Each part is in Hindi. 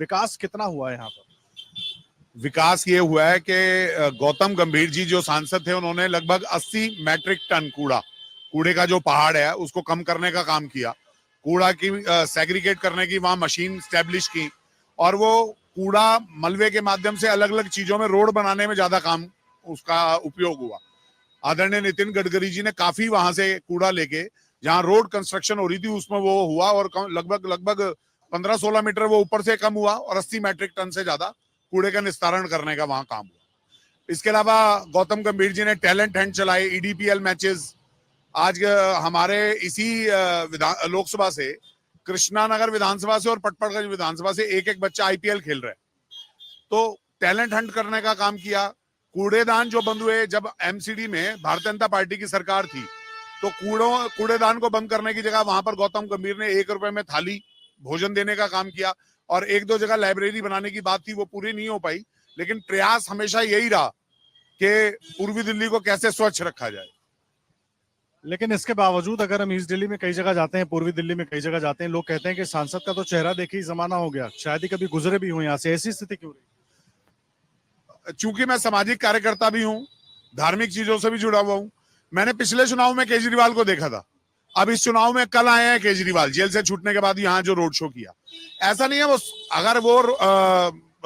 विकास कितना हुआ है यहाँ पर? विकास ये हुआ है कि गौतम गंभीर जी जो सांसद थे उन्होंने लगभग 80 मैट्रिक टन कूड़े का जो पहाड़ है उसको कम करने का काम किया। कूड़ा की सेग्रीगेट करने की वहां मशीन स्टैब्लिश की और वो कूड़ा मलबे के माध्यम से अलग अलग चीजों में रोड बनाने में ज्यादा काम उसका उपयोग हुआ। आदरणीय नितिन गडकरी जी ने काफी वहां से कूड़ा लेके जहां रोड कंस्ट्रक्शन हो रही थी उसमें वो हुआ और लगभग 15-16 मीटर वो ऊपर से कम हुआ और 80 मैट्रिक टन से ज्यादा कूड़े का निस्तारण करने का वहां काम हुआ। इसके अलावा गौतम गंभीर जी ने टैलेंट हंट चलाए, ईडीपीएल मैचेस। आज हमारे इसी लोकसभा से, कृष्णानगर विधानसभा से और पटपड़गंज विधानसभा से एक एक बच्चा आईपीएल खेल रहा है। तो टैलेंट हंट करने का काम किया। कूड़ेदान जो बंद हुए, जब एमसीडी में भारतीय जनता पार्टी की सरकार थी तो कूड़ेदान को बंद करने की जगह वहां पर गौतम गंभीर ने 1 रुपए में थाली भोजन देने का काम किया और 1-2 जगह लाइब्रेरी बनाने की बात थी, वो पूरी नहीं हो पाई। लेकिन प्रयास हमेशा यही रहा कि पूर्वी दिल्ली को कैसे स्वच्छ रखा जाए। लेकिन इसके बावजूद अगर हम ईस्ट दिल्ली में कई जगह जाते हैं, पूर्वी दिल्ली में कई जगह जाते हैं, लोग कहते हैं कि सांसद का तो चेहरा देखे ही जमाना हो गया, शायद ही कभी गुजरे भी हो यहाँ से। ऐसी स्थिति क्यों रही? चूंकि मैं सामाजिक कार्यकर्ता भी हूँ, धार्मिक चीजों से भी जुड़ा हुआ हूँ। मैंने पिछले चुनाव में केजरीवाल को देखा था, अब इस चुनाव में कल आए हैं केजरीवाल जेल से छूटने के बाद यहाँ जो रोड शो किया। ऐसा नहीं है वो, अगर वो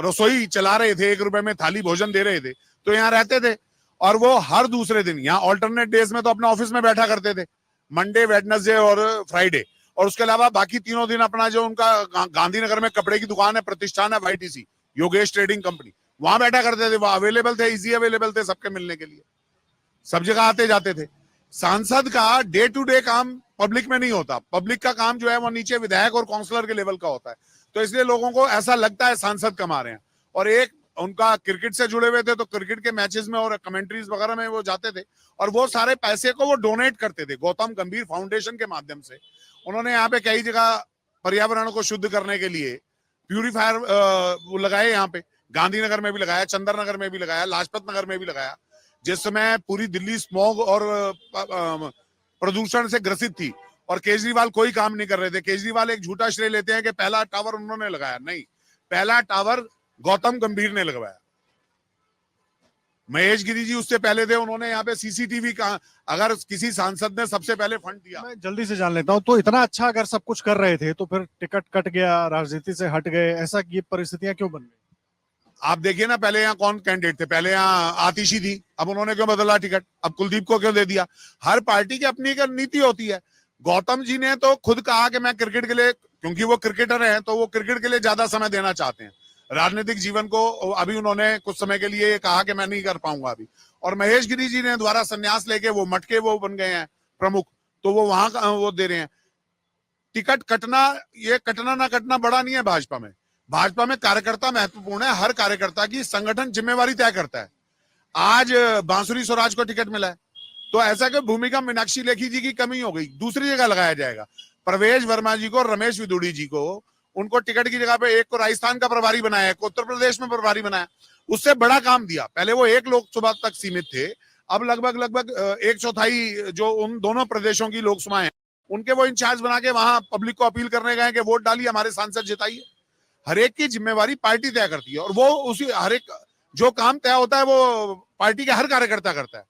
रसोई चला रहे थे, 1 रुपए में थाली भोजन दे रहे थे तो यहाँ रहते थे। और वो हर दूसरे दिन यहाँ ऑल्टरनेट डेज में तो अपने ऑफिस में बैठा करते थे, मंडे, वेडनेसडे और फ्राइडे। और उसके अलावा बाकी तीनों दिन अपना जो उनका गांधीनगर में कपड़े की दुकान है, प्रतिष्ठान है, वाईटीसी योगेश ट्रेडिंग कंपनी, वहां बैठा करते थे। वहां अवेलेबल थे, इजी अवेलेबल थे सबके मिलने के लिए, सब जगह आते जाते थे। सांसद का डे टू डे काम पब्लिक में नहीं होता, पब्लिक का काम जो है वो नीचे विधायक और काउंसलर के लेवल का होता है। तो इसलिए लोगों को ऐसा लगता है सांसद कमा रहे हैं। और एक उनका क्रिकेट से जुड़े हुए थे तो क्रिकेट के मैचेस में और कमेंट्रीज वगैरह में वो जाते थे और वो सारे पैसे को वो डोनेट करते थे गौतम गंभीर फाउंडेशन के माध्यम से। उन्होंने यहाँ पे कई जगह पर्यावरण को शुद्ध करने के लिए प्यूरिफायर वो लगाए, यहाँ पे गांधीनगर में भी लगाया, चंदर नगर में भी लगाया, लाजपत नगर में भी लगाया। जिस समय पूरी दिल्ली स्मॉग और प्रदूषण से ग्रसित थी और केजरीवाल कोई काम नहीं कर रहे थे। केजरीवाल एक झूठा श्रेय लेते हैं कि पहला टावर उन्होंने लगाया, नहीं, पहला टावर गौतम गंभीर ने लगवाया। महेश गिरी जी उससे पहले थे, उन्होंने यहाँ पे सीसीटीवी का, अगर किसी सांसद ने सबसे पहले फंड दिया। मैं जल्दी से जान लेता हूँ, तो इतना अच्छा अगर सब कुछ कर रहे थे तो फिर टिकट कट गया, राजनीति से हट गए, ऐसा ये परिस्थितियां क्यों बन गई? आप देखिए ना, पहले यहाँ कौन कैंडिडेट थे? पहले यहाँ आतिशी थी, अब उन्होंने क्यों बदला टिकट? अब कुलदीप को क्यों दे दिया? हर पार्टी की अपनी एक नीति होती है। गौतम जी ने तो खुद कहा कि मैं क्रिकेट के लिए, क्योंकि वो क्रिकेटर हैं तो वो क्रिकेट के लिए ज्यादा समय देना चाहते हैं, राजनीतिक जीवन को अभी उन्होंने कुछ समय के लिए कहा कि मैं नहीं कर पाऊंगा अभी। और महेश गिरी जी ने द्वारा संन्यास लेके वो मटके वो बन गए हैं प्रमुख, तो वो वहां वो दे रहे हैं। टिकट कटना, ये कटना ना कटना बड़ा नहीं है भाजपा में। भाजपा में कार्यकर्ता महत्वपूर्ण है, हर कार्यकर्ता की संगठन जिम्मेवारी तय करता है। आज बांसुरी स्वराज को टिकट मिला है तो ऐसा कि भूमिका मीनाक्षी लेखी जी की कमी हो गई, दूसरी जगह लगाया जाएगा। प्रवेश वर्मा जी को, रमेश विदुड़ी जी को, उनको टिकट की जगह पे एक को राजस्थान का प्रभारी बनाया, एक उत्तर प्रदेश में प्रभारी बनाया, उससे बड़ा काम दिया। पहले वो एक लोकसभा तक सीमित थे, अब लगभग 1/4 जो उन दोनों प्रदेशों की लोकसभाएं हैं उनके वो इंचार्ज बना के वहां पब्लिक को अपील करने गए कि वोट डालिए, हमारे सांसद जिताइए। हर एक की जिम्मेवारी पार्टी तय करती है और वो उसी हर एक जो काम तय होता है वो पार्टी के हर कार्यकर्ता करता है।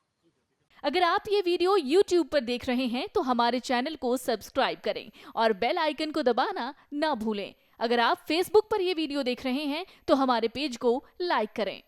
अगर आप ये वीडियो YouTube पर देख रहे हैं तो हमारे चैनल को सब्सक्राइब करें और बेल आइकन को दबाना ना भूलें। अगर आप Facebook पर ये वीडियो देख रहे हैं तो हमारे पेज को लाइक करें।